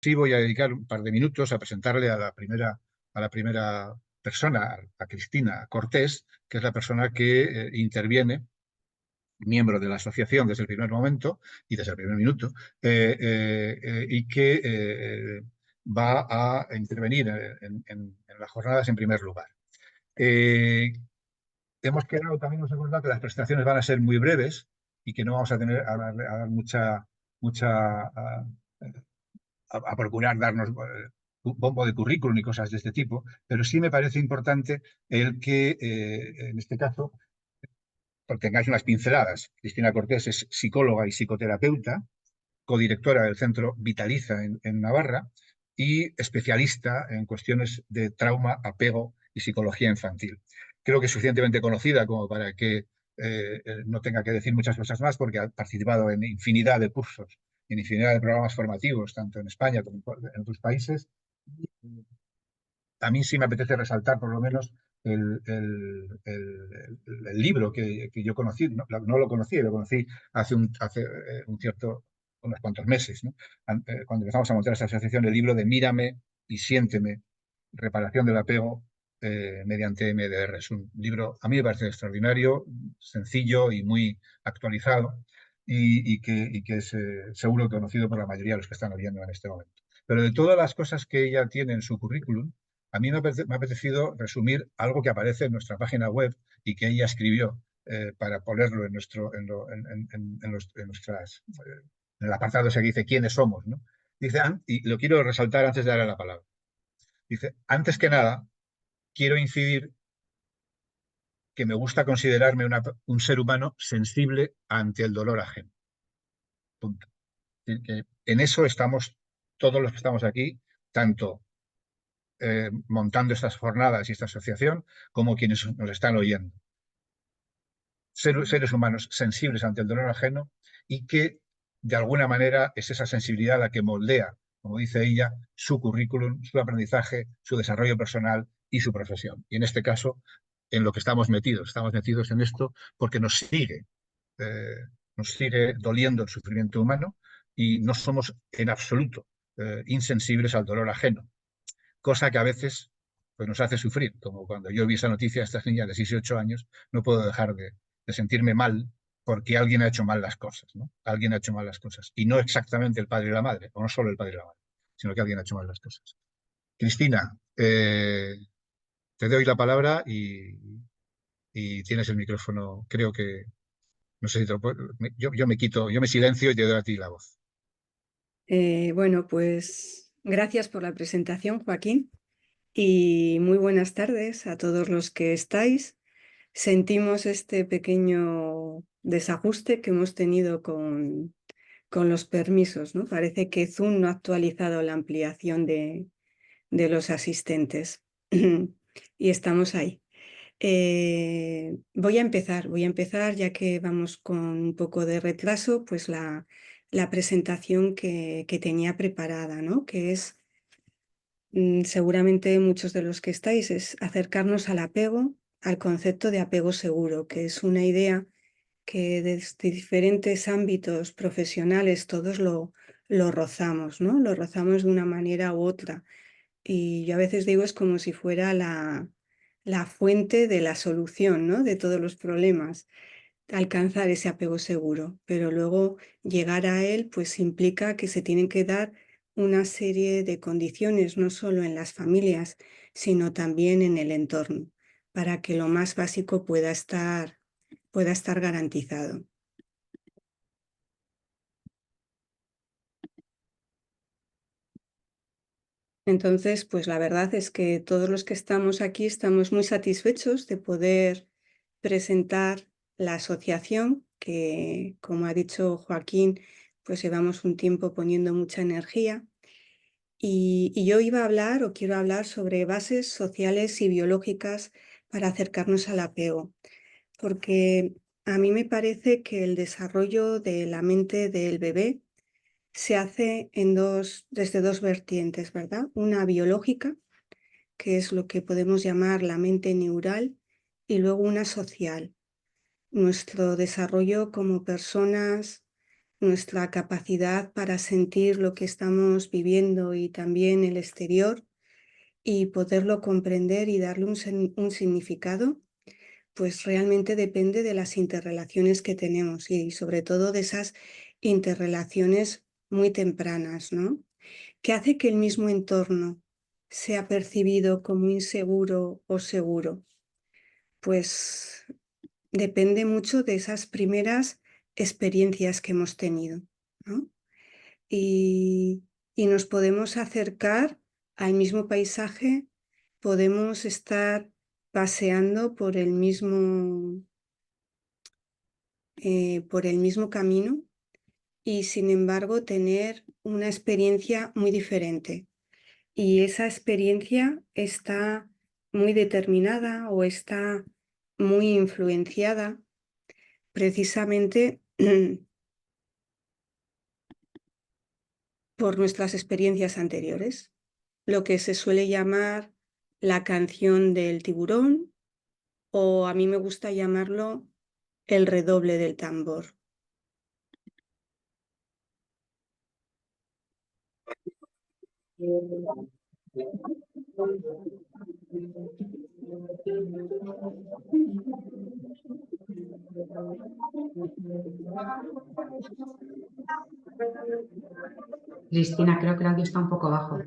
sí voy a dedicar un par de minutos a presentarle a la primera persona, a Cristina Cortés, que es la persona que interviene, miembro de la asociación desde el primer momento y desde el primer minuto, y que va a intervenir en las jornadas en primer lugar. Hemos quedado, también nos hemos acordado que las presentaciones van a ser muy breves y que no vamos a tener a dar mucha a procurar darnos un bombo de currículum y cosas de este tipo, pero sí me parece importante el que, en este caso, tengáis unas pinceladas. Cristina Cortés es psicóloga y psicoterapeuta, codirectora del Centro Vitaliza en Navarra y especialista en cuestiones de trauma, apego y psicología infantil. Creo que es suficientemente conocida como para que no tenga que decir muchas cosas más, porque ha participado en infinidad de cursos, en infinidad de programas formativos, tanto en España como en otros países. A mí sí me apetece resaltar por lo menos el libro que yo conocí, no lo conocí, lo conocí hace un cierto, unos cuantos meses, ¿no? Cuando empezamos a montar esta asociación, el libro de Mírame y Siénteme, reparación del apego mediante MDR. Es un libro, a mí me parece extraordinario, sencillo y muy actualizado, y que es seguro conocido por la mayoría de los que están oyendo en este momento. Pero de todas las cosas que ella tiene en su currículum, a mí me ha apetecido resumir algo que aparece en nuestra página web y que ella escribió para ponerlo en en el apartado ese que dice quiénes somos, ¿no? Dice, y lo quiero resaltar antes de darle la palabra. Dice, antes que nada, quiero incidir que me gusta considerarme un ser humano sensible ante el dolor ajeno. Punto. Que en eso estamos todos los que estamos aquí, tanto montando estas jornadas y esta asociación, como quienes nos están oyendo. Seres humanos sensibles ante el dolor ajeno y que de alguna manera es esa sensibilidad la que moldea, como dice ella, su currículum, su aprendizaje, su desarrollo personal y su profesión. Y en este caso, en lo que estamos metidos en esto porque eh, nos sigue doliendo el sufrimiento humano y no somos en absoluto insensibles al dolor ajeno, cosa que a veces pues, nos hace sufrir, como cuando yo vi esa noticia de estas niñas de 6 y 8 años, no puedo dejar de sentirme mal porque alguien ha hecho mal las cosas, ¿no? Alguien ha hecho mal las cosas. Y no exactamente el padre y la madre, o no solo el padre y la madre, sino que alguien ha hecho mal las cosas. Cristina, te doy la palabra y tienes el micrófono. Creo que, no sé si te lo puedo, yo me quito, yo me silencio y te doy a ti la voz. Bueno, pues gracias por la presentación, Joaquín, y muy buenas tardes a todos los que estáis. Sentimos este pequeño desajuste que hemos tenido con los permisos, ¿no? Parece que Zoom no ha actualizado la ampliación de los asistentes y estamos ahí. Voy a empezar ya que vamos con un poco de retraso, pues la presentación que tenía preparada, ¿no? Que es, seguramente muchos de los que estáis, es acercarnos al apego, al concepto de apego seguro, que es una idea que desde diferentes ámbitos profesionales todos lo rozamos, ¿no? Lo rozamos de una manera u otra. Y yo a veces digo, es como si fuera la fuente de la solución, ¿no? De todos los problemas, alcanzar ese apego seguro. Pero luego llegar a él, pues implica que se tienen que dar una serie de condiciones, no solo en las familias, sino también en el entorno, para que lo más básico pueda estar garantizado. Entonces, pues la verdad es que todos los que estamos aquí estamos muy satisfechos de poder presentar la asociación que, como ha dicho Joaquín, pues llevamos un tiempo poniendo mucha energía. Y yo iba a hablar o quiero hablar sobre bases sociales y biológicas para acercarnos al apego, porque a mí me parece que el desarrollo de la mente del bebé se hace desde dos vertientes, ¿verdad? Una biológica, que es lo que podemos llamar la mente neural, y luego una social. Nuestro desarrollo como personas, nuestra capacidad para sentir lo que estamos viviendo y también el exterior y poderlo comprender y darle un significado, pues realmente depende de las interrelaciones que tenemos y sobre todo de esas interrelaciones muy tempranas, ¿no? Que hace que el mismo entorno sea percibido como inseguro o seguro. Pues depende mucho de esas primeras experiencias que hemos tenido, ¿no? Y, y nos podemos acercar al mismo paisaje, podemos estar paseando por el mismo camino y sin embargo tener una experiencia muy diferente. Y esa experiencia está muy determinada o está muy influenciada precisamente por nuestras experiencias anteriores, lo que se suele llamar la canción del tiburón, o a mí me gusta llamarlo el redoble del tambor. Cristina, creo que el audio está un poco bajo.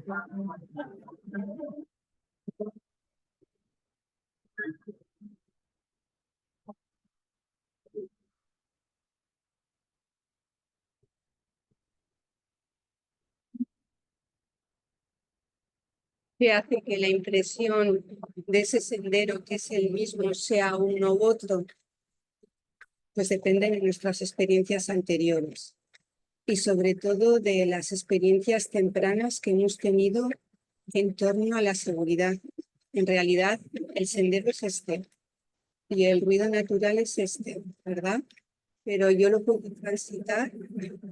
Que hace que la impresión de ese sendero, que es el mismo, sea uno u otro, pues depende de nuestras experiencias anteriores y sobre todo de las experiencias tempranas que hemos tenido en torno a la seguridad. En realidad, el sendero es este y el ruido natural es este, ¿verdad? Pero yo lo puedo transitar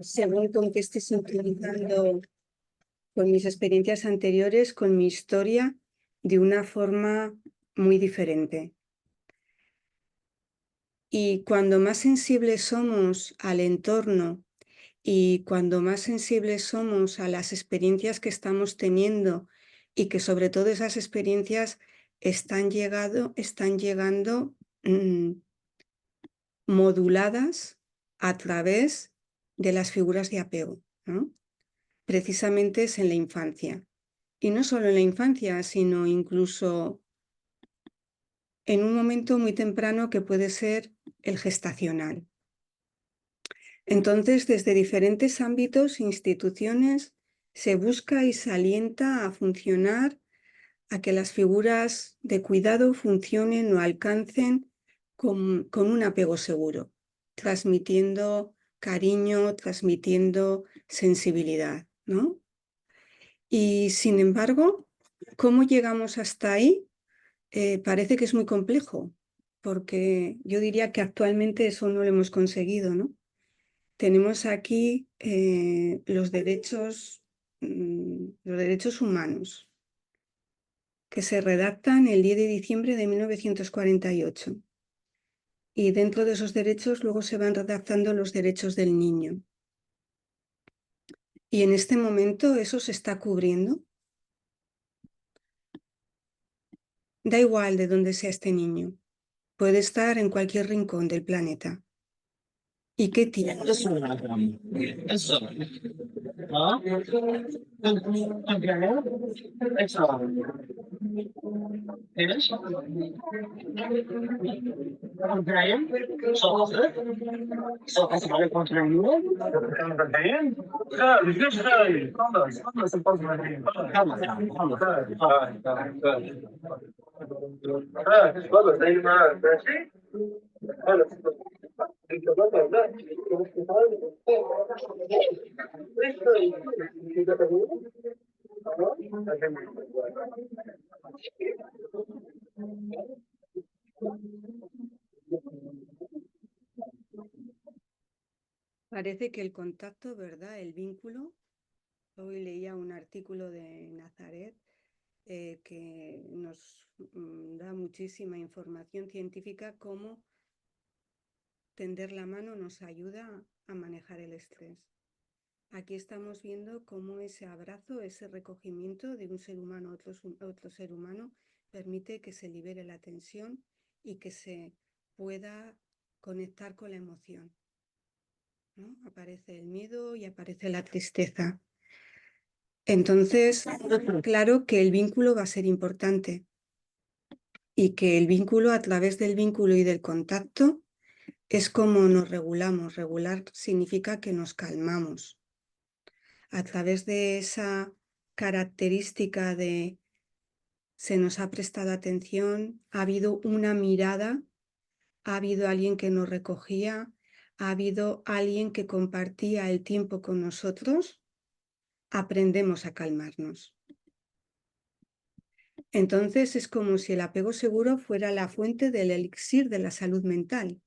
según con qué esté sintonizando con mis experiencias anteriores, con mi historia, de una forma muy diferente. Y cuando más sensibles somos al entorno y cuando más sensibles somos a las experiencias que estamos teniendo y que sobre todo esas experiencias están llegando moduladas a través de las figuras de apego, ¿no? Precisamente es en la infancia. Y no solo en la infancia, sino incluso en un momento muy temprano que puede ser el gestacional. Entonces, desde diferentes ámbitos e instituciones, se busca y se alienta a funcionar, a que las figuras de cuidado funcionen o alcancen con un apego seguro, transmitiendo cariño, transmitiendo sensibilidad, ¿no? Y sin embargo, ¿cómo llegamos hasta ahí? Parece que es muy complejo, porque yo diría que actualmente eso no lo hemos conseguido, ¿no? Tenemos aquí los derechos humanos, que se redactan el 10 de diciembre de 1948. Y dentro de esos derechos luego se van redactando los derechos del niño. Y en este momento eso se está cubriendo. Da igual de dónde sea este niño. Puede estar en cualquier rincón del planeta. ¿Y qué tiene? Parece que el contacto, ¿verdad? El vínculo. Hoy leía un artículo de Nazaret que nos da muchísima información científica, cómo tender la mano nos ayuda a manejar el estrés. Aquí estamos viendo cómo ese abrazo, ese recogimiento de un ser humano a otro ser humano permite que se libere la tensión y que se pueda conectar con la emoción, ¿no? Aparece el miedo y aparece la tristeza. Entonces, claro que el vínculo va a ser importante y que el vínculo, a través del vínculo y del contacto, es como nos regulamos. Regular significa que nos calmamos. A través de esa característica de se nos ha prestado atención, ha habido una mirada, ha habido alguien que nos recogía, ha habido alguien que compartía el tiempo con nosotros, aprendemos a calmarnos. Entonces es como si el apego seguro fuera la fuente del elixir de la salud mental,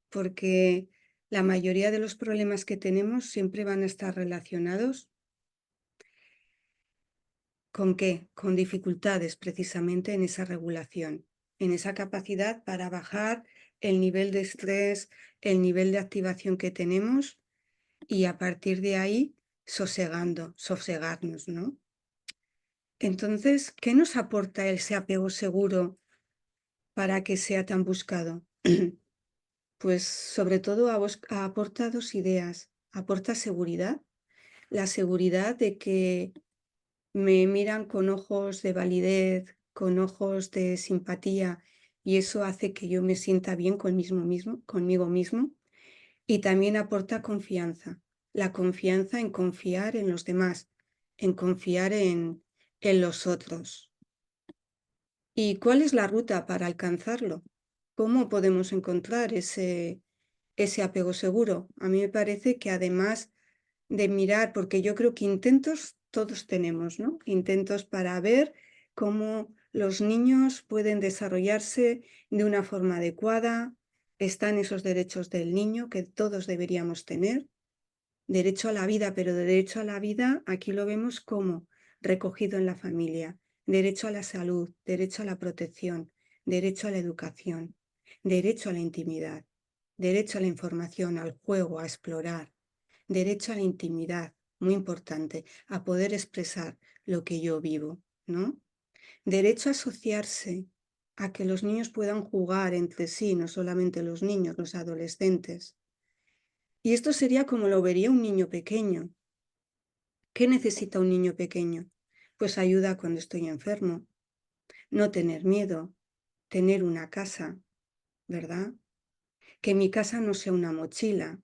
porque la mayoría de los problemas que tenemos siempre van a estar relacionados ¿con qué? Con dificultades precisamente en esa regulación, en esa capacidad para bajar el nivel de estrés, el nivel de activación que tenemos y a partir de ahí sosegarnos, ¿no? Entonces, ¿qué nos aporta ese apego seguro para que sea tan buscado? Pues sobre todo aporta dos ideas. Aporta seguridad, la seguridad de que me miran con ojos de validez, con ojos de simpatía, y eso hace que yo me sienta bien conmigo mismo, y también aporta confianza, la confianza en confiar en los demás, en confiar en los otros. ¿Y cuál es la ruta para alcanzarlo? ¿Cómo podemos encontrar ese apego seguro? A mí me parece que además de mirar, porque yo creo que intentos todos tenemos, ¿no? Intentos para ver cómo los niños pueden desarrollarse de una forma adecuada, están esos derechos del niño que todos deberíamos tener, derecho a la vida, pero derecho a la vida aquí lo vemos como recogido en la familia, derecho a la salud, derecho a la protección, derecho a la educación, derecho a la intimidad, derecho a la información, al juego, a explorar, derecho a la intimidad, muy importante, a poder expresar lo que yo vivo, ¿no? Derecho a asociarse, a que los niños puedan jugar entre sí, no solamente los niños, los adolescentes. Y esto sería como lo vería un niño pequeño. ¿Qué necesita un niño pequeño? Pues ayuda cuando estoy enfermo, no tener miedo, tener una casa, ¿verdad? Que mi casa no sea una mochila,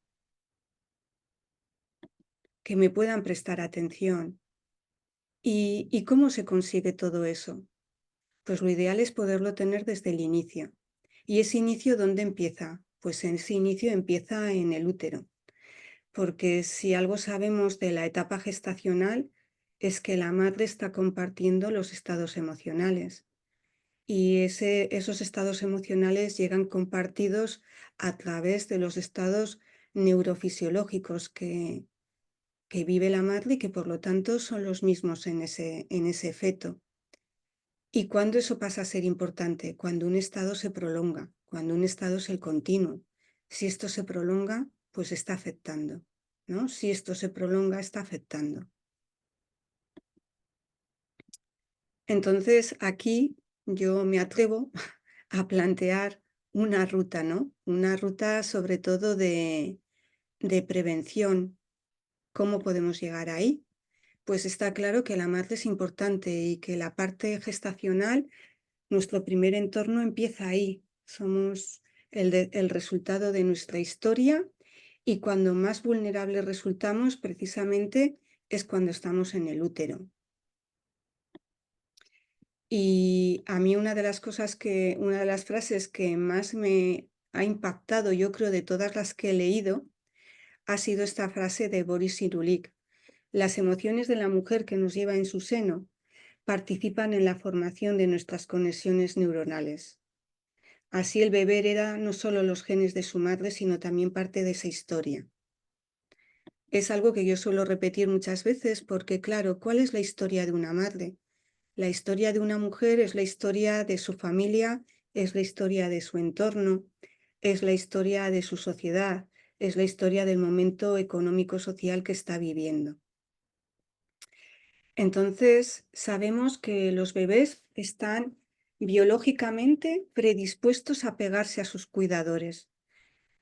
que me puedan prestar atención. ¿Y cómo se consigue todo eso? Pues lo ideal es poderlo tener desde el inicio. ¿Y ese inicio dónde empieza? Pues ese inicio empieza en el útero. Porque si algo sabemos de la etapa gestacional es que la madre está compartiendo los estados emocionales. Y esos estados emocionales llegan compartidos a través de los estados neurofisiológicos que vive la madre y que por lo tanto son los mismos en ese feto. ¿Y cuándo eso pasa a ser importante? Cuando un estado se prolonga, cuando un estado es el continuo. Si esto se prolonga, pues está afectando, ¿no? Si esto se prolonga, está afectando. Entonces, aquí yo me atrevo a plantear una ruta, ¿no? Una ruta sobre todo de prevención. ¿Cómo podemos llegar ahí? Pues está claro que la madre es importante y que la parte gestacional, nuestro primer entorno empieza ahí. Somos el resultado de nuestra historia y cuando más vulnerables resultamos precisamente es cuando estamos en el útero. Y a mí una de las frases que más me ha impactado, yo creo, de todas las que he leído, ha sido esta frase de Boris Cyrulnik. Las emociones de la mujer que nos lleva en su seno participan en la formación de nuestras conexiones neuronales. Así el bebé hereda no solo los genes de su madre, sino también parte de esa historia. Es algo que yo suelo repetir muchas veces porque, claro, ¿cuál es la historia de una madre? La historia de una mujer es la historia de su familia, es la historia de su entorno, es la historia de su sociedad, es la historia del momento económico-social que está viviendo. Entonces, sabemos que los bebés están biológicamente predispuestos a pegarse a sus cuidadores.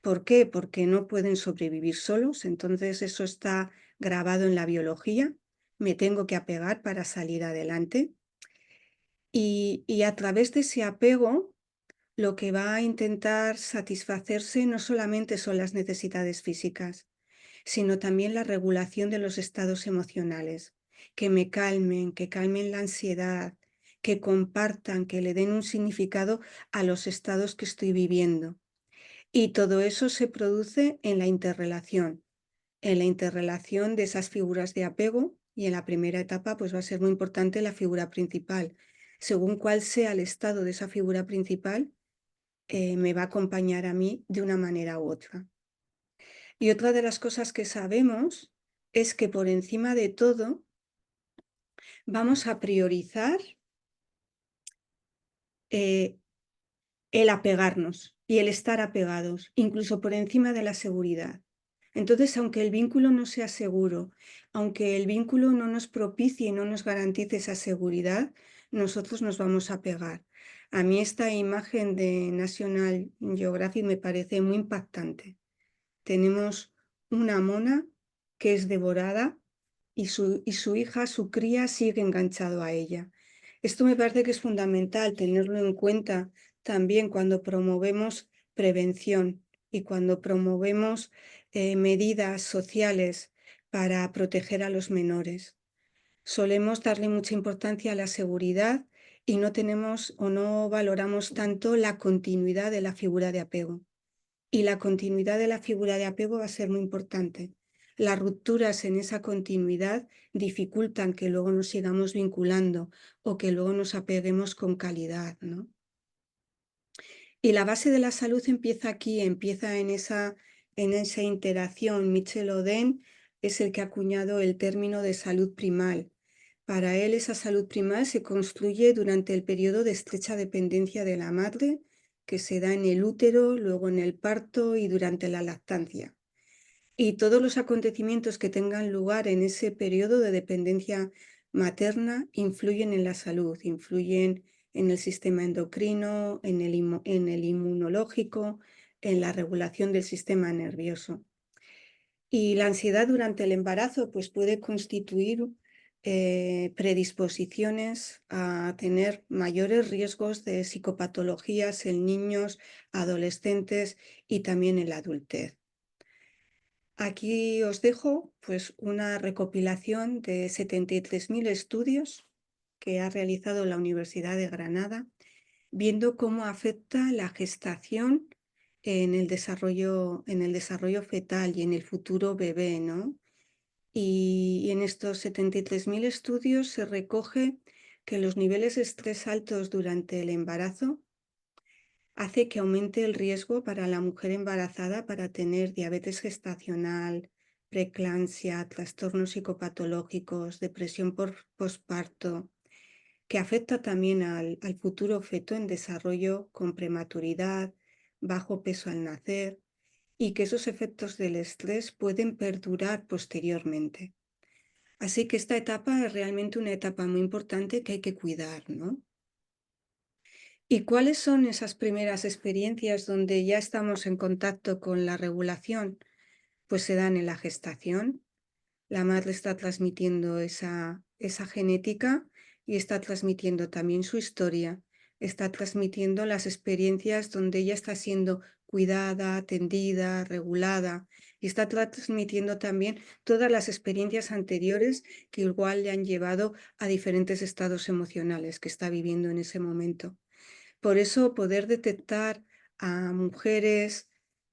¿Por qué? Porque no pueden sobrevivir solos, entonces eso está grabado en la biología. Me tengo que apegar para salir adelante. Y a través de ese apego, lo que va a intentar satisfacerse no solamente son las necesidades físicas, sino también la regulación de los estados emocionales, que calmen la ansiedad, que compartan, que le den un significado a los estados que estoy viviendo. Y todo eso se produce en la interrelación de esas figuras de apego, y en la primera etapa pues va a ser muy importante la figura principal. Según cuál sea el estado de esa figura principal, me va a acompañar a mí de una manera u otra. Y otra de las cosas que sabemos es que por encima de todo vamos a priorizar eh, el apegarnos y el estar apegados, incluso por encima de la seguridad. Entonces, aunque el vínculo no sea seguro, aunque el vínculo no nos propicie y no nos garantice esa seguridad, nosotros nos vamos a pegar. A mí esta imagen de National Geographic me parece muy impactante. Tenemos una mona que es devorada y su hija, su cría, sigue enganchado a ella. Esto me parece que es fundamental tenerlo en cuenta también cuando promovemos prevención y cuando promovemos medidas sociales para proteger a los menores. Solemos darle mucha importancia a la seguridad y no tenemos o no valoramos tanto la continuidad de la figura de apego. Y la continuidad de la figura de apego va a ser muy importante. Las rupturas en esa continuidad dificultan que luego nos sigamos vinculando o que luego nos apeguemos con calidad, ¿no? Y la base de la salud empieza aquí, empieza en esa interacción. Michel Oden es el que ha acuñado el término de salud primal. Para él, esa salud primal se construye durante el periodo de estrecha dependencia de la madre, que se da en el útero, luego en el parto y durante la lactancia. Y todos los acontecimientos que tengan lugar en ese periodo de dependencia materna influyen en la salud, influyen en el sistema endocrino, en el inmunológico, en la regulación del sistema nervioso. Y la ansiedad durante el embarazo pues puede constituir predisposiciones a tener mayores riesgos de psicopatologías en niños, adolescentes y también en la adultez. Aquí os dejo pues una recopilación de 73.000 estudios que ha realizado la Universidad de Granada, viendo cómo afecta la gestación en el desarrollo fetal y en el futuro bebé, ¿no? Y en estos 73.000 estudios se recoge que los niveles de estrés altos durante el embarazo hace que aumente el riesgo para la mujer embarazada para tener diabetes gestacional, preeclampsia, trastornos psicopatológicos, depresión posparto, que afecta también al futuro feto en desarrollo con prematuridad, bajo peso al nacer, y que esos efectos del estrés pueden perdurar posteriormente. Así que esta etapa es realmente una etapa muy importante que hay que cuidar, ¿no? ¿Y cuáles son esas primeras experiencias donde ya estamos en contacto con la regulación? Pues se dan en la gestación. La madre está transmitiendo esa genética y está transmitiendo también su historia, está transmitiendo las experiencias donde ella está siendo cuidada, atendida, regulada, y está transmitiendo también todas las experiencias anteriores que igual le han llevado a diferentes estados emocionales que está viviendo en ese momento. Por eso poder detectar a mujeres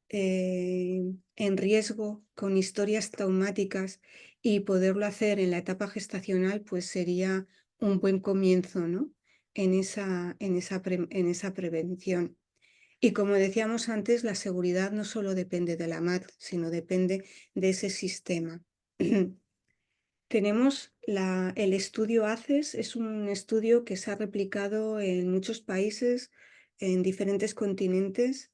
en riesgo con historias traumáticas y poderlo hacer en la etapa gestacional, pues sería un buen comienzo, ¿no? En esa prevención. Y como decíamos antes, la seguridad no solo depende de la madre, sino depende de ese sistema. Tenemos el estudio ACES, es un estudio que se ha replicado en muchos países, en diferentes continentes,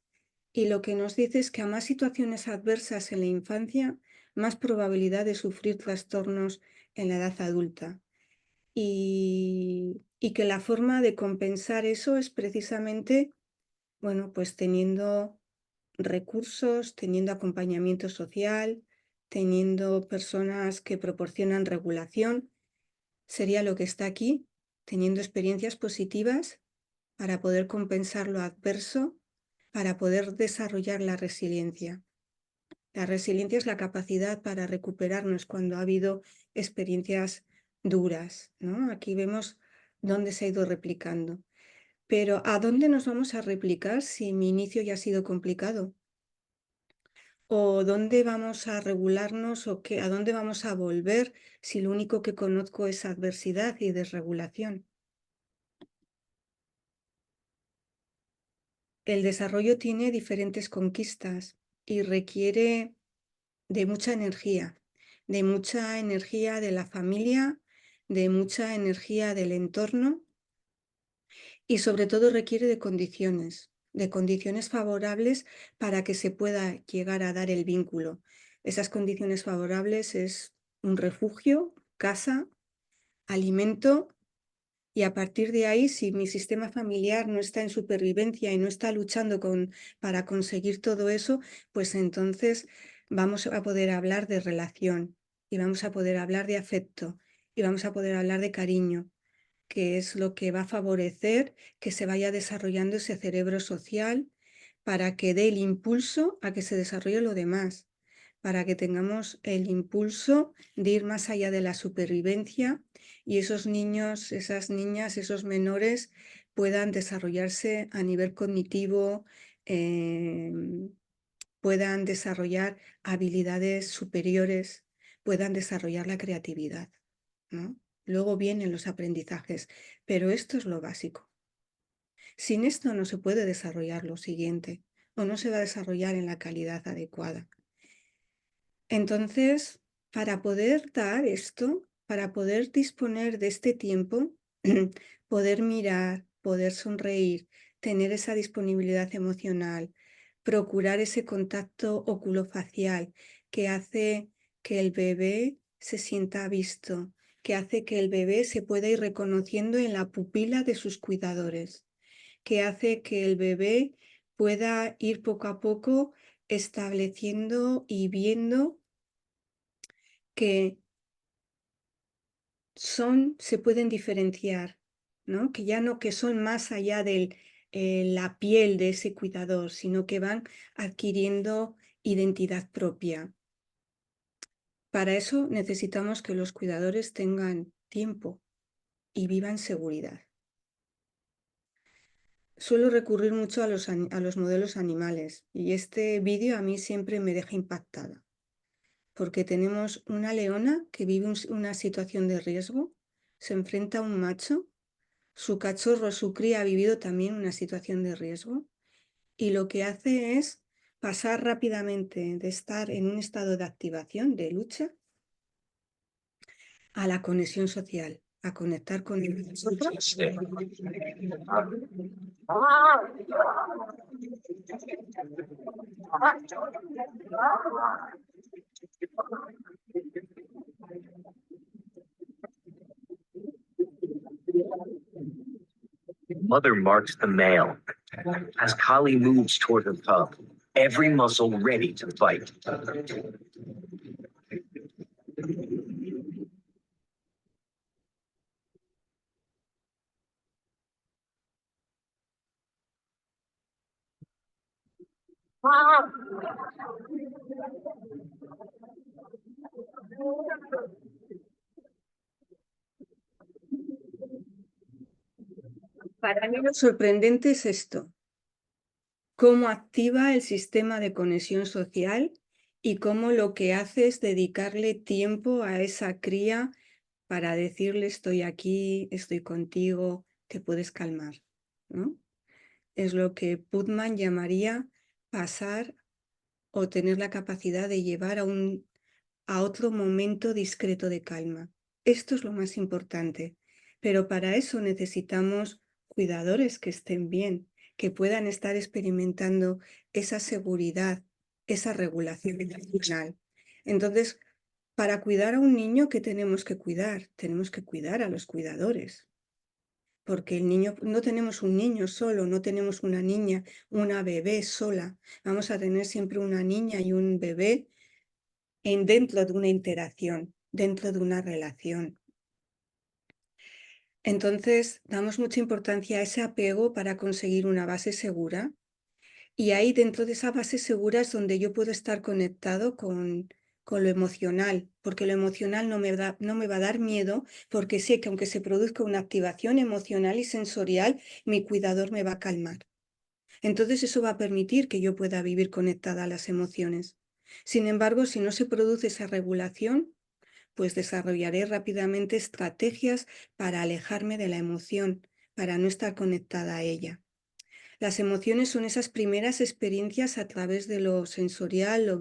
y lo que nos dice es que a más situaciones adversas en la infancia, más probabilidad de sufrir trastornos en la edad adulta. Y que la forma de compensar eso es precisamente, bueno, pues teniendo recursos, teniendo acompañamiento social, teniendo personas que proporcionan regulación, sería lo que está aquí, teniendo experiencias positivas para poder compensar lo adverso, para poder desarrollar la resiliencia. La resiliencia es la capacidad para recuperarnos cuando ha habido experiencias duras, ¿no? Aquí vemos dónde se ha ido replicando. Pero ¿a dónde nos vamos a replicar si mi inicio ya ha sido complicado? ¿O dónde vamos a regularnos o a dónde vamos a volver si lo único que conozco es adversidad y desregulación? El desarrollo tiene diferentes conquistas y requiere de mucha energía de la familia, de mucha energía del entorno y sobre todo requiere de condiciones favorables para que se pueda llegar a dar el vínculo. Esas condiciones favorables es un refugio, casa, alimento. Y a partir de ahí, si mi sistema familiar no está en supervivencia y no está luchando para conseguir todo eso, pues entonces vamos a poder hablar de relación y vamos a poder hablar de afecto y vamos a poder hablar de cariño, que es lo que va a favorecer que se vaya desarrollando ese cerebro social para que dé el impulso a que se desarrolle lo demás, para que tengamos el impulso de ir más allá de la supervivencia y esos niños, esas niñas, esos menores puedan desarrollarse a nivel cognitivo, puedan desarrollar habilidades superiores, puedan desarrollar la creatividad, ¿no? Luego vienen los aprendizajes, pero esto es lo básico. Sin esto no se puede desarrollar lo siguiente o no se va a desarrollar en la calidad adecuada. Entonces, para poder dar esto, para poder disponer de este tiempo, poder mirar, poder sonreír, tener esa disponibilidad emocional, procurar ese contacto oculofacial que hace que el bebé se sienta visto, que hace que el bebé se pueda ir reconociendo en la pupila de sus cuidadores, que hace que el bebé pueda ir poco a poco estableciendo y viendo que se pueden diferenciar, ¿no? Que ya no que son más allá de la piel de ese cuidador, sino que van adquiriendo identidad propia. Para eso necesitamos que los cuidadores tengan tiempo y vivan seguridad. Suelo recurrir mucho a los modelos animales y este vídeo a mí siempre me deja impactada, porque tenemos una leona que vive una situación de riesgo, se enfrenta a un macho, su cachorro, su cría ha vivido también una situación de riesgo y lo que hace es pasar rápidamente de estar en un estado de activación, de lucha, a la conexión social, a conectar con el otro. Mother marks the male. As Kali moves toward her cub, every muscle ready to fight. Para mí lo sorprendente es esto, cómo activa el sistema de conexión social y cómo lo que hace es dedicarle tiempo a esa cría para decirle estoy aquí, estoy contigo, te puedes calmar, ¿no? Es lo que Putman llamaría pasar o tener la capacidad de llevar a otro momento discreto de calma. Esto es lo más importante, pero para eso necesitamos cuidadores que estén bien, que puedan estar experimentando esa seguridad, esa regulación emocional. Entonces, para cuidar a un niño, ¿qué tenemos que cuidar? Tenemos que cuidar a los cuidadores. Porque el niño, no tenemos un niño solo, no tenemos una niña, una bebé sola. Vamos a tener siempre una niña y un bebé dentro de una interacción, dentro de una relación. Entonces, damos mucha importancia a ese apego para conseguir una base segura. Y ahí dentro de esa base segura es donde yo puedo estar conectado con lo emocional, porque lo emocional no me va a dar miedo, porque sé que aunque se produzca una activación emocional y sensorial, mi cuidador me va a calmar. Entonces eso va a permitir que yo pueda vivir conectada a las emociones. Sin embargo, si no se produce esa regulación, pues desarrollaré rápidamente estrategias para alejarme de la emoción, para no estar conectada a ella. Las emociones son esas primeras experiencias a través de lo sensorial, lo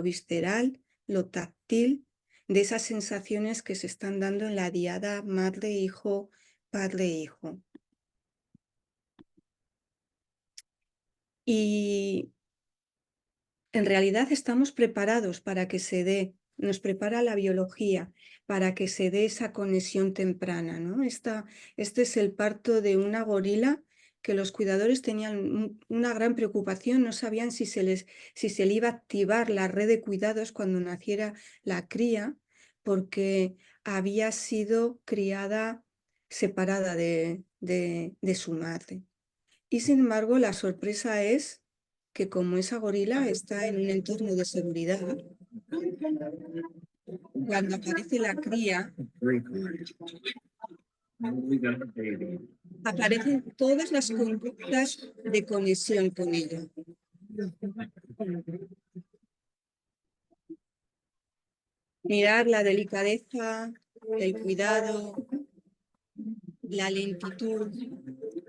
visceral, lo táctil, de esas sensaciones que se están dando en la diada madre-hijo, padre-hijo. Y en realidad estamos preparados para que se dé, nos prepara la biología para que se dé esa conexión temprana, ¿no? Este es el parto de una gorila que los cuidadores tenían una gran preocupación, no sabían si se le iba a activar la red de cuidados cuando naciera la cría, porque había sido criada separada de su madre. Y sin embargo, la sorpresa es que como esa gorila está en un entorno de seguridad, cuando aparece la cría, aparecen todas las conductas de conexión con ella. Mirar la delicadeza, el cuidado, la lentitud,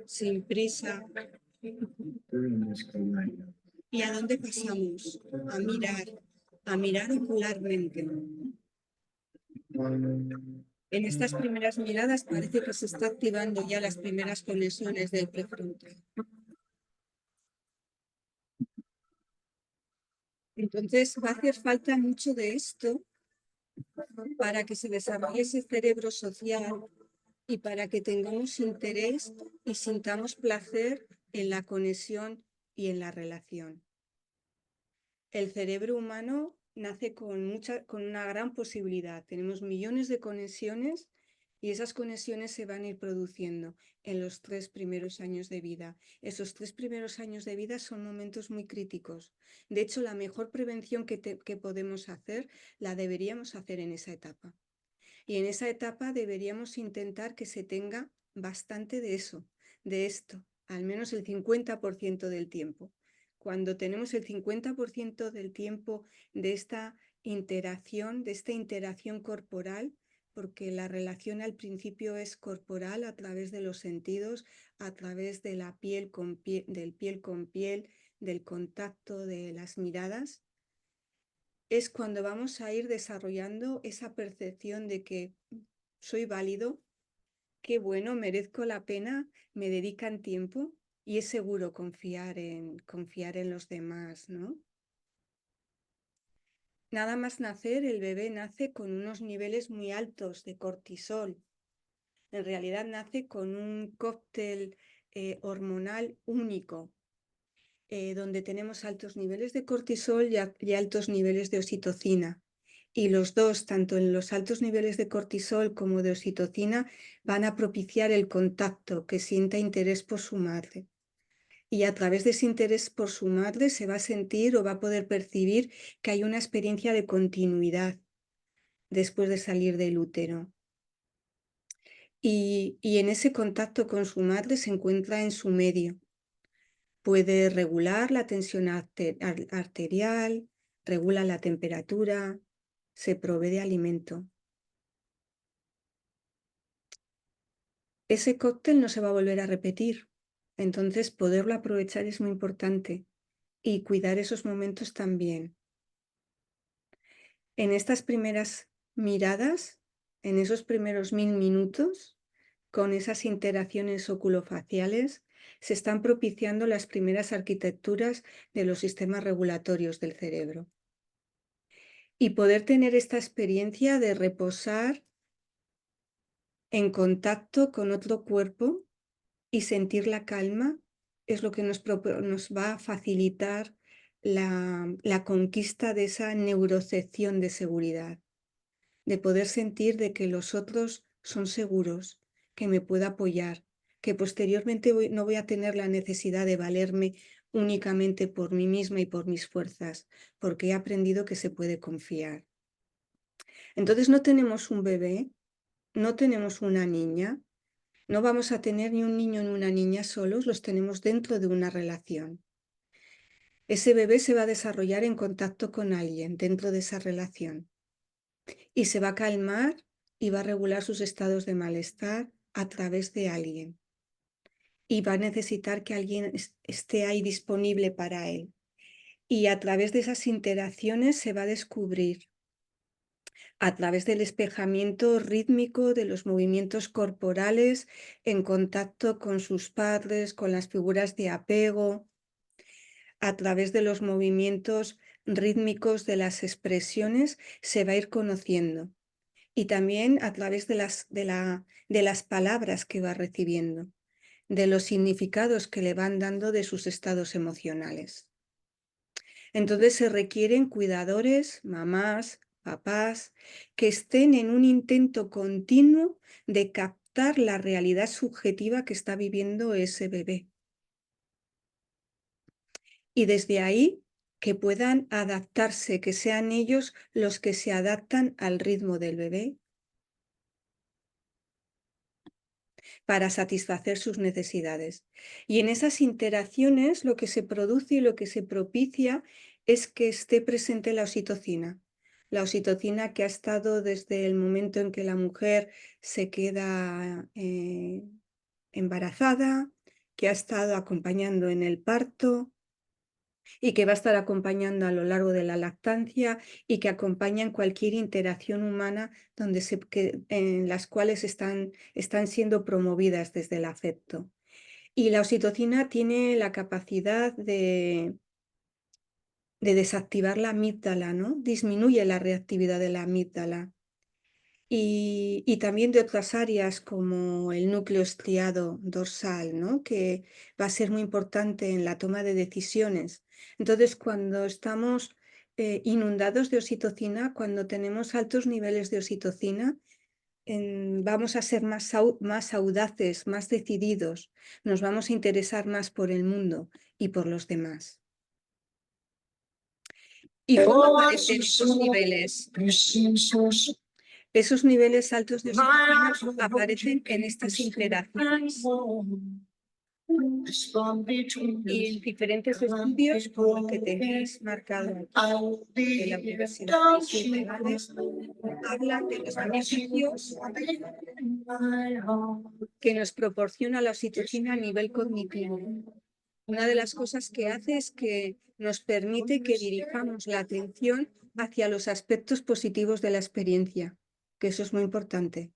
sin prisa. ¿Y a dónde pasamos? A mirar ocularmente. En estas primeras miradas parece que se está activando ya las primeras conexiones del prefrontal. Entonces va a hacer falta mucho de esto para que se desarrolle ese cerebro social y para que tengamos interés y sintamos placer en la conexión y en la relación. El cerebro humano nace con una gran posibilidad. Tenemos millones de conexiones y esas conexiones se van a ir produciendo en los 3 primeros años de vida. Esos 3 primeros años de vida son momentos muy críticos. De hecho, la mejor prevención que podemos hacer, la deberíamos hacer en esa etapa. Y en esa etapa deberíamos intentar que se tenga bastante de eso, de esto, al menos el 50% del tiempo. Cuando tenemos el 50% del tiempo de esta interacción corporal, porque la relación al principio es corporal a través de los sentidos, a través de la piel con piel, del piel con piel, del contacto, de las miradas, es cuando vamos a ir desarrollando esa percepción de que soy válido, qué bueno, merezco la pena, me dedican tiempo y es seguro confiar en los demás, ¿no? Nada más nacer, el bebé nace con unos niveles muy altos de cortisol. En realidad nace con un cóctel hormonal único, donde tenemos altos niveles de cortisol y altos niveles de oxitocina. Y los dos, tanto en los altos niveles de cortisol como de oxitocina, van a propiciar el contacto, que sienta interés por su madre. Y a través de ese interés por su madre se va a sentir o va a poder percibir que hay una experiencia de continuidad después de salir del útero. Y en ese contacto con su madre se encuentra en su medio. Puede regular la tensión arterial, regula la temperatura, se provee de alimento. Ese cóctel no se va a volver a repetir, entonces poderlo aprovechar es muy importante y cuidar esos momentos también. En estas primeras miradas, en esos primeros 1000 minutos, con esas interacciones oculofaciales, se están propiciando las primeras arquitecturas de los sistemas regulatorios del cerebro. Y poder tener esta experiencia de reposar en contacto con otro cuerpo y sentir la calma es lo que nos va a facilitar la conquista de esa neurocepción de seguridad, de poder sentir de que los otros son seguros, que me puedo apoyar, que posteriormente no voy a tener la necesidad de valerme únicamente por mí misma y por mis fuerzas, porque he aprendido que se puede confiar. Entonces no tenemos un bebé, no tenemos una niña, no vamos a tener ni un niño ni una niña solos, los tenemos dentro de una relación. Ese bebé se va a desarrollar en contacto con alguien dentro de esa relación y se va a calmar y va a regular sus estados de malestar a través de alguien. Y va a necesitar que alguien esté ahí disponible para él. Y a través de esas interacciones se va a descubrir, a través del espejamiento rítmico de los movimientos corporales en contacto con sus padres, con las figuras de apego, a través de los movimientos rítmicos de las expresiones, se va a ir conociendo. Y también a través de las palabras que va recibiendo, de los significados que le van dando de sus estados emocionales. Entonces se requieren cuidadores, mamás, papás, que estén en un intento continuo de captar la realidad subjetiva que está viviendo ese bebé. Y desde ahí que puedan adaptarse, que sean ellos los que se adaptan al ritmo del bebé para satisfacer sus necesidades. Y en esas interacciones lo que se produce y lo que se propicia es que esté presente la oxitocina que ha estado desde el momento en que la mujer se queda embarazada, que ha estado acompañando en el parto y que va a estar acompañando a lo largo de la lactancia y que acompaña en cualquier interacción humana en las cuales están siendo promovidas desde el afecto. Y la oxitocina tiene la capacidad de desactivar la amígdala, ¿no? Disminuye la reactividad de la amígdala. Y también de otras áreas como el núcleo estriado dorsal, ¿no? Que va a ser muy importante en la toma de decisiones. Entonces, cuando estamos inundados de oxitocina, cuando tenemos altos niveles de oxitocina, vamos a ser más audaces, más decididos, nos vamos a interesar más por el mundo y por los demás. ¿Y cómo aparecen esos niveles? Esos niveles altos de oxitocina aparecen en estas interacciones. Y en diferentes estudios, como el que tenéis marcado en la Universidad de Ciudadanos, hablan de los beneficios que nos proporciona la oxitocina a nivel cognitivo. Una de las cosas que hace es que nos permite que dirijamos la atención hacia los aspectos positivos de la experiencia, que eso es muy importante.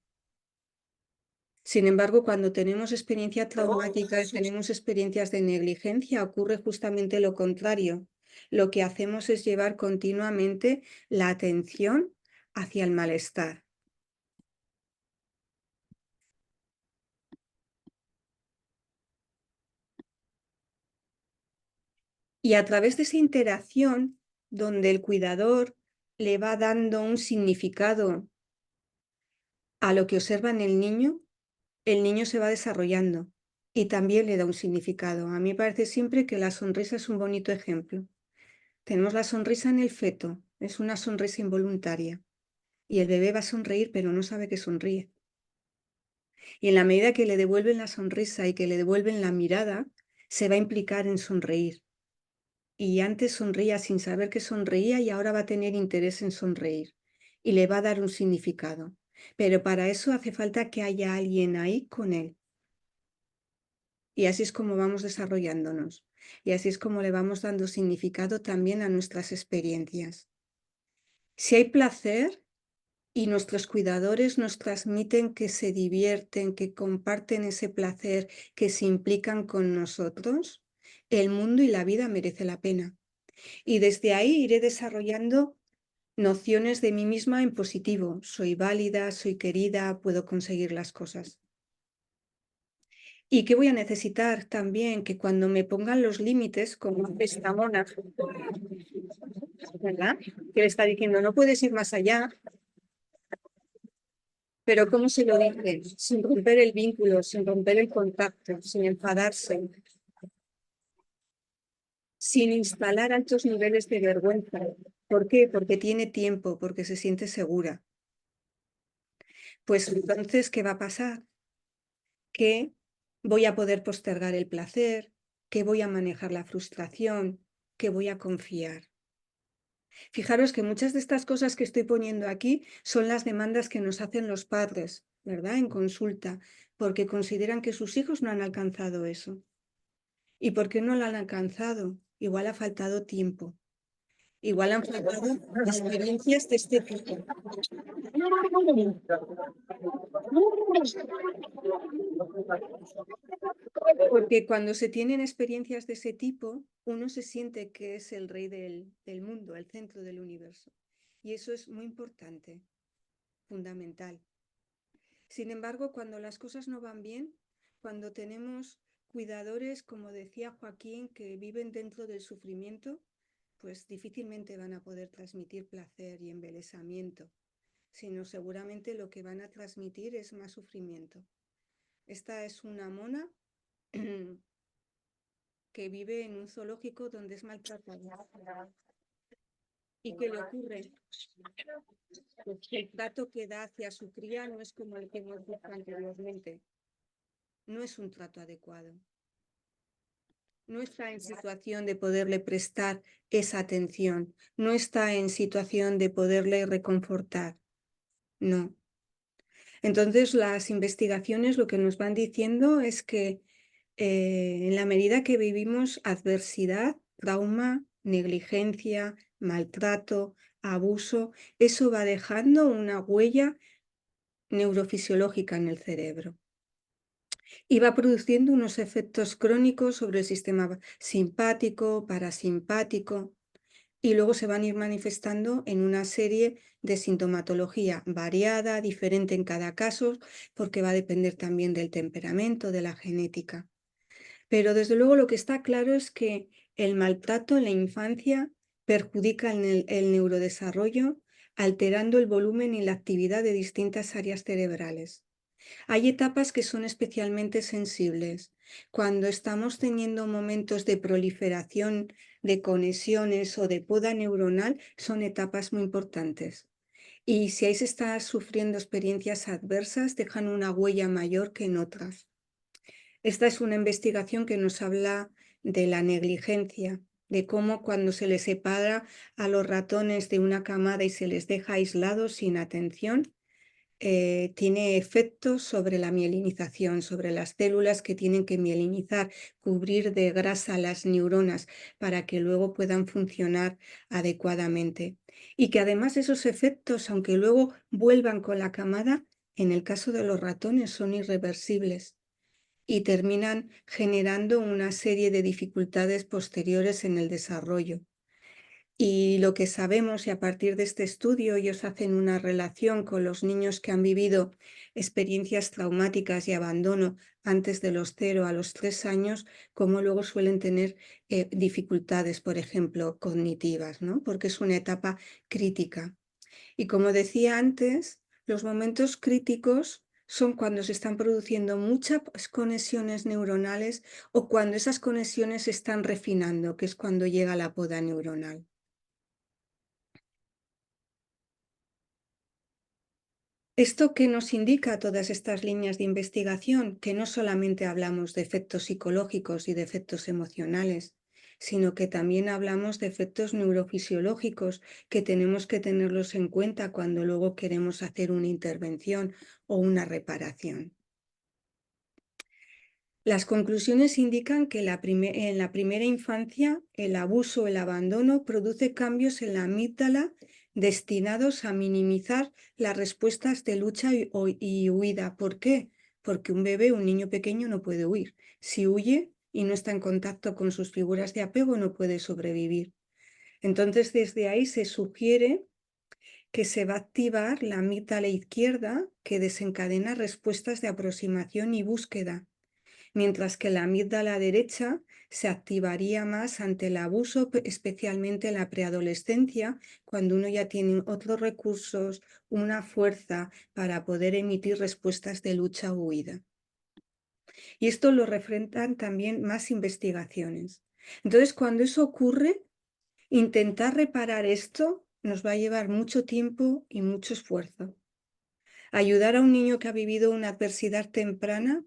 Sin embargo, cuando tenemos experiencia traumática, tenemos experiencias de negligencia, ocurre justamente lo contrario. Lo que hacemos es llevar continuamente la atención hacia el malestar. Y a través de esa interacción, donde el cuidador le va dando un significado a lo que observa en el niño se va desarrollando y también le da un significado. A mí me parece siempre que la sonrisa es un bonito ejemplo. Tenemos la sonrisa en el feto, es una sonrisa involuntaria. Y el bebé va a sonreír, pero no sabe que sonríe. Y en la medida que le devuelven la sonrisa y que le devuelven la mirada, se va a implicar en sonreír. Y antes sonreía sin saber que sonreía y ahora va a tener interés en sonreír. Y le va a dar un significado. Pero para eso hace falta que haya alguien ahí con él. Y así es como vamos desarrollándonos. Y así es como le vamos dando significado también a nuestras experiencias. Si hay placer y nuestros cuidadores nos transmiten que se divierten, que comparten ese placer, que se implican con nosotros, el mundo y la vida merece la pena. Y desde ahí iré desarrollando nociones de mí misma en positivo. Soy válida, soy querida, puedo conseguir las cosas. ¿Y qué voy a necesitar también? Que cuando me pongan los límites, como esta mona, ¿verdad? Que le está diciendo, no puedes ir más allá. Pero ¿cómo se lo dice? Sin romper el vínculo, sin romper el contacto, sin enfadarse, sin instalar altos niveles de vergüenza. ¿Por qué? Porque tiene tiempo, porque se siente segura. Pues entonces, ¿qué va a pasar? Que voy a poder postergar el placer, que voy a manejar la frustración, que voy a confiar. Fijaros que muchas de estas cosas que estoy poniendo aquí son las demandas que nos hacen los padres, ¿verdad? En consulta, porque consideran que sus hijos no han alcanzado eso. ¿Y por qué no lo han alcanzado? Igual ha faltado tiempo. Igual han faltado experiencias de este tipo. Porque cuando se tienen experiencias de ese tipo, uno se siente que es el rey del mundo, el centro del universo. Y eso es muy importante, fundamental. Sin embargo, cuando las cosas no van bien, cuando tenemos cuidadores, como decía Joaquín, que viven dentro del sufrimiento, pues difícilmente van a poder transmitir placer y embelesamiento, sino seguramente lo que van a transmitir es más sufrimiento. Esta es una mona que vive en un zoológico donde es maltratada. ¿Y qué le ocurre? Pues el trato que da hacia su cría no es como el que hemos visto anteriormente. No es un trato adecuado. No está en situación de poderle prestar esa atención. No está en situación de poderle reconfortar. No. Entonces, las investigaciones lo que nos van diciendo es que en la medida que vivimos adversidad, trauma, negligencia, maltrato, abuso, eso va dejando una huella neurofisiológica en el cerebro y va produciendo unos efectos crónicos sobre el sistema simpático, parasimpático, y luego se van a ir manifestando en una serie de sintomatología variada, diferente en cada caso, porque va a depender también del temperamento, de la genética. Pero desde luego lo que está claro es que el maltrato en la infancia perjudica el neurodesarrollo, alterando el volumen y la actividad de distintas áreas cerebrales. Hay etapas que son especialmente sensibles. Cuando estamos teniendo momentos de proliferación de conexiones o de poda neuronal, son etapas muy importantes. Y si ahí se está sufriendo experiencias adversas, dejan una huella mayor que en otras. Esta es una investigación que nos habla de la negligencia, de cómo cuando se les separa a los ratones de una camada y se les deja aislados sin atención, tiene efectos sobre la mielinización, sobre las células que tienen que mielinizar, cubrir de grasa las neuronas para que luego puedan funcionar adecuadamente. Y que además esos efectos, aunque luego vuelvan con la camada, en el caso de los ratones son irreversibles y terminan generando una serie de dificultades posteriores en el desarrollo. Y lo que sabemos, y a partir de este estudio ellos hacen una relación con los niños que han vivido experiencias traumáticas y abandono antes de los 0 a los 3 años, cómo luego suelen tener dificultades, por ejemplo, cognitivas, ¿no? Porque es una etapa crítica. Y como decía antes, los momentos críticos son cuando se están produciendo muchas conexiones neuronales o cuando esas conexiones se están refinando, que es cuando llega la poda neuronal. ¿Esto qué nos indica todas estas líneas de investigación? Que no solamente hablamos de efectos psicológicos y de efectos emocionales, sino que también hablamos de efectos neurofisiológicos que tenemos que tenerlos en cuenta cuando luego queremos hacer una intervención o una reparación. Las conclusiones indican que en la primera infancia el abuso o el abandono produce cambios en la amígdala destinados a minimizar las respuestas de lucha y huida. ¿Por qué? Porque un bebé, un niño pequeño, no puede huir. Si huye y no está en contacto con sus figuras de apego, no puede sobrevivir. Entonces, desde ahí se sugiere que se va a activar la amígdala izquierda, que desencadena respuestas de aproximación y búsqueda, mientras que la amígdala derecha se activaría más ante el abuso, especialmente en la preadolescencia, cuando uno ya tiene otros recursos, una fuerza para poder emitir respuestas de lucha o huida. Y esto lo refrendan también más investigaciones. Entonces, cuando eso ocurre, intentar reparar esto nos va a llevar mucho tiempo y mucho esfuerzo. Ayudar a un niño que ha vivido una adversidad temprana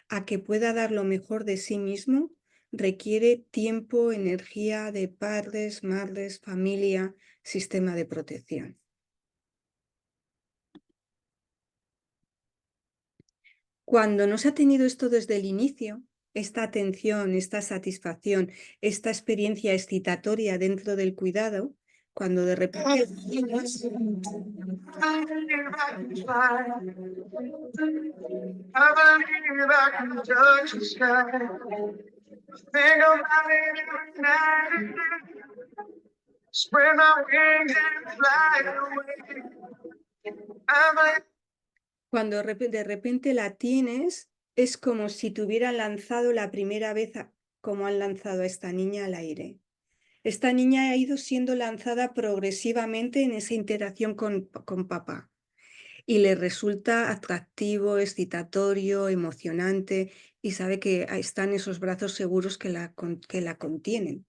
a que pueda dar lo mejor de sí mismo requiere tiempo, energía de padres, madres, familia, sistema de protección. Cuando no se ha tenido esto desde el inicio, esta atención, esta satisfacción, esta experiencia excitatoria dentro del cuidado, cuando de repente cuando de repente la tienes, es como si te hubieran lanzado la primera vez como han lanzado a esta niña al aire. Esta niña ha ido siendo lanzada progresivamente en esa interacción con papá y le resulta atractivo, excitatorio, emocionante y sabe que están esos brazos seguros que la contienen.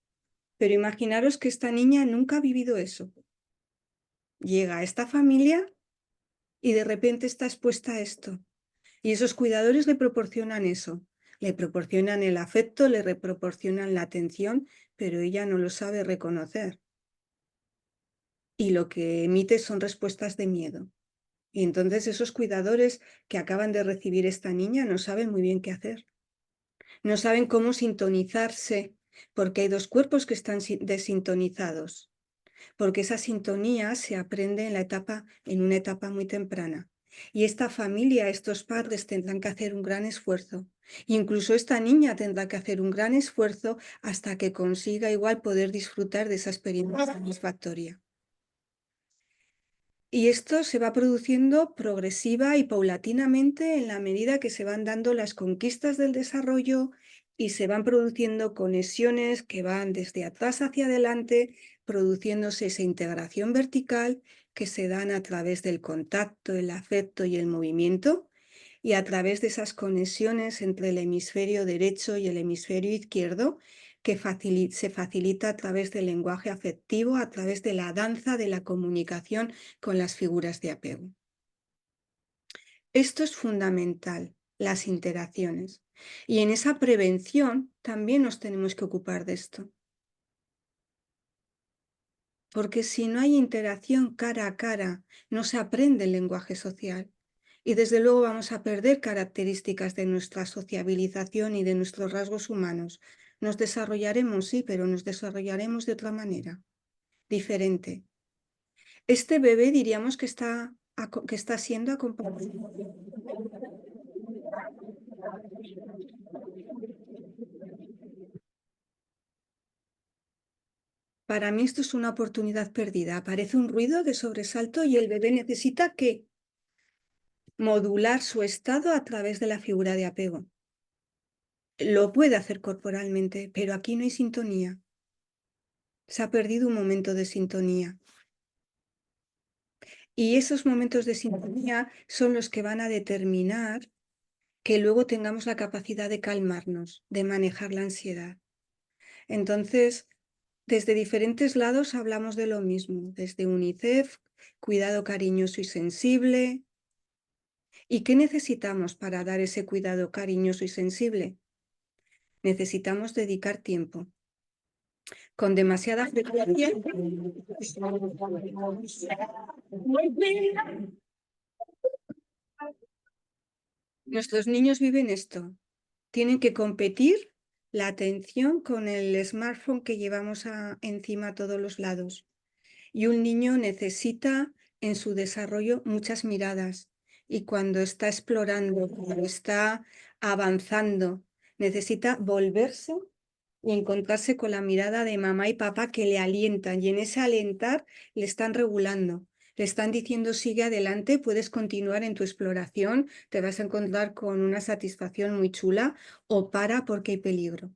Pero imaginaros que esta niña nunca ha vivido eso. Llega a esta familia y de repente está expuesta a esto. Y esos cuidadores le proporcionan eso. Le proporcionan el afecto, le proporcionan la atención, pero ella no lo sabe reconocer. Y lo que emite son respuestas de miedo. Y entonces esos cuidadores que acaban de recibir esta niña no saben muy bien qué hacer. No saben cómo sintonizarse, porque hay dos cuerpos que están desintonizados. Porque esa sintonía se aprende en una etapa muy temprana. Y esta familia, estos padres tendrán que hacer un gran esfuerzo. Incluso esta niña tendrá que hacer un gran esfuerzo hasta que consiga igual poder disfrutar de esa experiencia satisfactoria. Y esto se va produciendo progresiva y paulatinamente en la medida que se van dando las conquistas del desarrollo y se van produciendo conexiones que van desde atrás hacia adelante, produciéndose esa integración vertical que se dan a través del contacto, el afecto y el movimiento, y a través de esas conexiones entre el hemisferio derecho y el hemisferio izquierdo, que se facilita a través del lenguaje afectivo, a través de la danza de la comunicación con las figuras de apego. Esto es fundamental, las interacciones. Y en esa prevención también nos tenemos que ocupar de esto. Porque si no hay interacción cara a cara, no se aprende el lenguaje social. Y desde luego vamos a perder características de nuestra sociabilización y de nuestros rasgos humanos. Nos desarrollaremos, sí, pero nos desarrollaremos de otra manera, diferente. Este bebé diríamos que está siendo acompañado. Para mí esto es una oportunidad perdida. Aparece un ruido de sobresalto y el bebé necesita que modular su estado a través de la figura de apego. Lo puede hacer corporalmente, pero aquí no hay sintonía. Se ha perdido un momento de sintonía. Y esos momentos de sintonía son los que van a determinar que luego tengamos la capacidad de calmarnos, de manejar la ansiedad. Entonces, desde diferentes lados hablamos de lo mismo, desde UNICEF, cuidado cariñoso y sensible. ¿Y qué necesitamos para dar ese cuidado cariñoso y sensible? Necesitamos dedicar tiempo. Con demasiada frecuencia. Nuestros niños viven esto. Tienen que competir la atención con el smartphone que llevamos encima a todos los lados. Y un niño necesita en su desarrollo muchas miradas. Y cuando está explorando, cuando está avanzando, necesita volverse y encontrarse con la mirada de mamá y papá que le alientan. Y en ese alentar le están regulando. Le están diciendo sigue adelante, puedes continuar en tu exploración, te vas a encontrar con una satisfacción muy chula, o para porque hay peligro.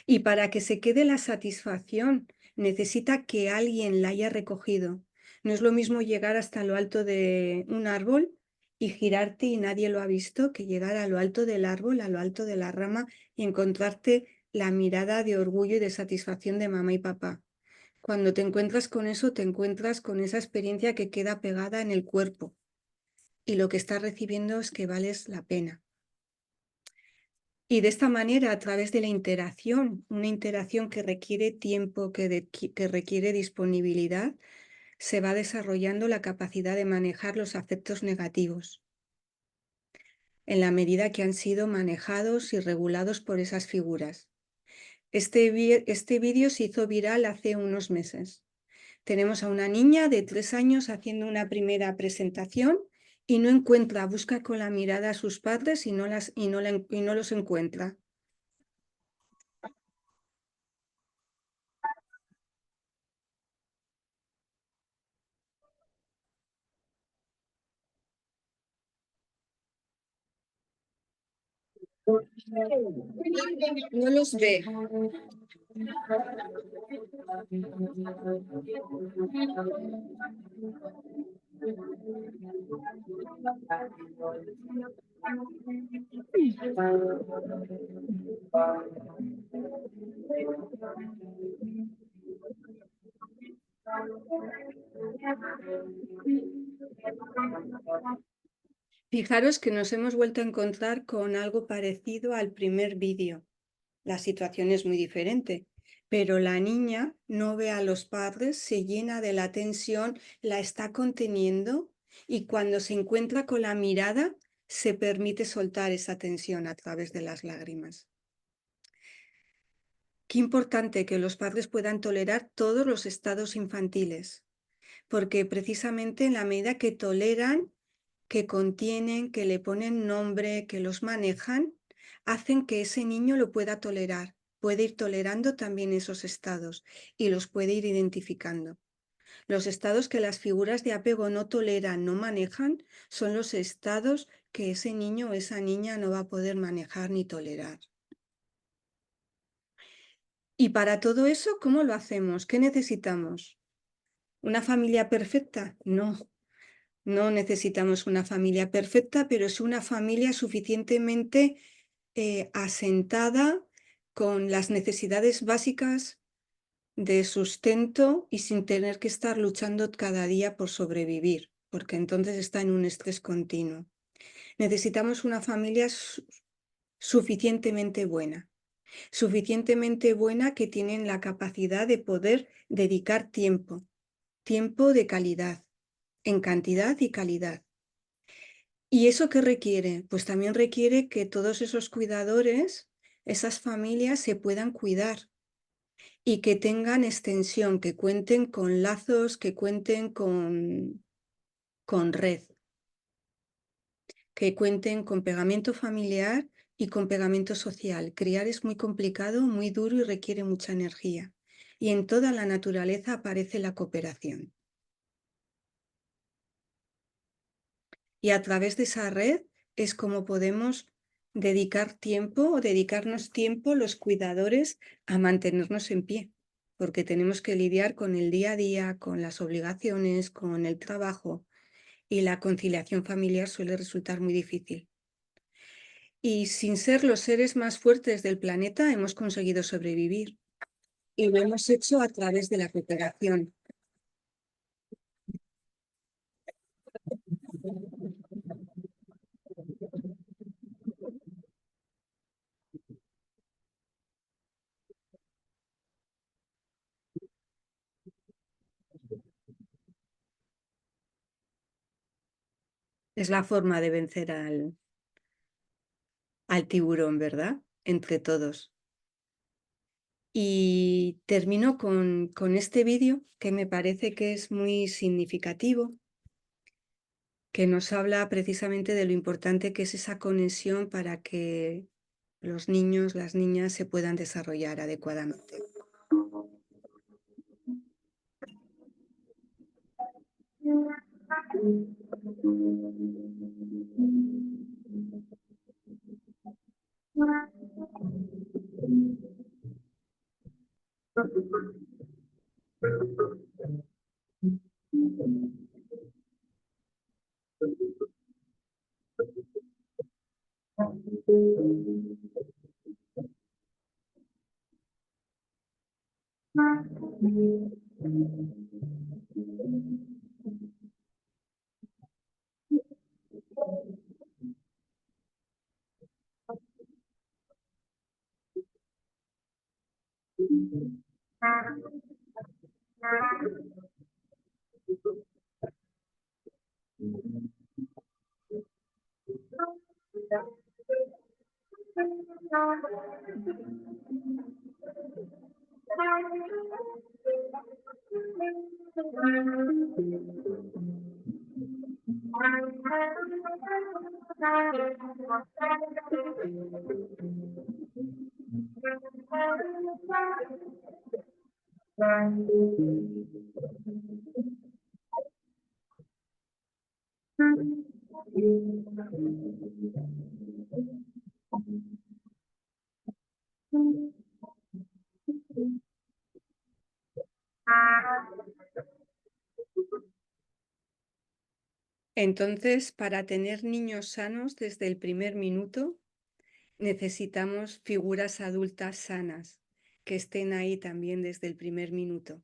Y para que se quede la satisfacción, necesita que alguien la haya recogido. No es lo mismo llegar hasta lo alto de un árbol y girarte y nadie lo ha visto, que llegar a lo alto del árbol, a lo alto de la rama y encontrarte la mirada de orgullo y de satisfacción de mamá y papá. Cuando te encuentras con eso, te encuentras con esa experiencia que queda pegada en el cuerpo y lo que estás recibiendo es que vales la pena. Y de esta manera, a través de la interacción, una interacción que requiere tiempo, que requiere disponibilidad, se va desarrollando la capacidad de manejar los afectos negativos, en la medida que han sido manejados y regulados por esas figuras. Este vídeo se hizo viral hace unos meses. Tenemos a una niña de 3 años haciendo una primera presentación y no encuentra, busca con la mirada a sus padres y no los encuentra. No los ve. Fijaros que nos hemos vuelto a encontrar con algo parecido al primer vídeo. La situación es muy diferente, pero la niña no ve a los padres, se llena de la tensión, la está conteniendo y cuando se encuentra con la mirada se permite soltar esa tensión a través de las lágrimas. Qué importante que los padres puedan tolerar todos los estados infantiles, porque precisamente en la medida que toleran, que contienen, que le ponen nombre, que los manejan, hacen que ese niño lo pueda tolerar, puede ir tolerando también esos estados y los puede ir identificando. Los estados que las figuras de apego no toleran, no manejan, son los estados que ese niño o esa niña no va a poder manejar ni tolerar. Y para todo eso, ¿cómo lo hacemos? ¿Qué necesitamos? ¿Una familia perfecta? No. No necesitamos una familia perfecta, pero es una familia suficientemente asentada con las necesidades básicas de sustento y sin tener que estar luchando cada día por sobrevivir, porque entonces está en un estrés continuo. Necesitamos una familia suficientemente buena que tienen la capacidad de poder dedicar tiempo de calidad, en cantidad y calidad. ¿Y eso qué requiere? Pues también requiere que todos esos cuidadores, esas familias se puedan cuidar y que tengan extensión, que cuenten con lazos, que cuenten con red, que cuenten con pegamento familiar y con pegamento social. Criar es muy complicado, muy duro y requiere mucha energía. Y en toda la naturaleza aparece la cooperación. Y a través de esa red es como podemos dedicarnos tiempo los cuidadores a mantenernos en pie, porque tenemos que lidiar con el día a día, con las obligaciones, con el trabajo, y la conciliación familiar suele resultar muy difícil. Y sin ser los seres más fuertes del planeta, hemos conseguido sobrevivir. Y lo hemos hecho a través de la cooperación. Es la forma de vencer al tiburón, ¿verdad? Entre todos. Y termino con este vídeo que me parece que es muy significativo, que nos habla precisamente de lo importante que es esa conexión para que los niños, las niñas se puedan desarrollar adecuadamente. Entonces, para tener niños sanos desde el primer minuto, necesitamos figuras adultas sanas, que estén ahí también desde el primer minuto.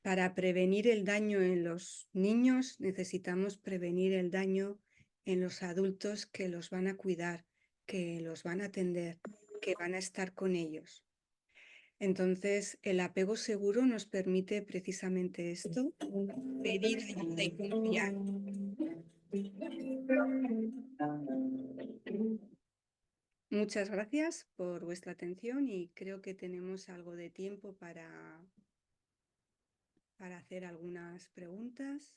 Para prevenir el daño en los niños, necesitamos prevenir el daño en los adultos que los van a cuidar, que los van a atender, que van a estar con ellos. Entonces, el apego seguro nos permite precisamente esto, pedir ayuda y confiar. Muchas gracias por vuestra atención y creo que tenemos algo de tiempo para hacer algunas preguntas.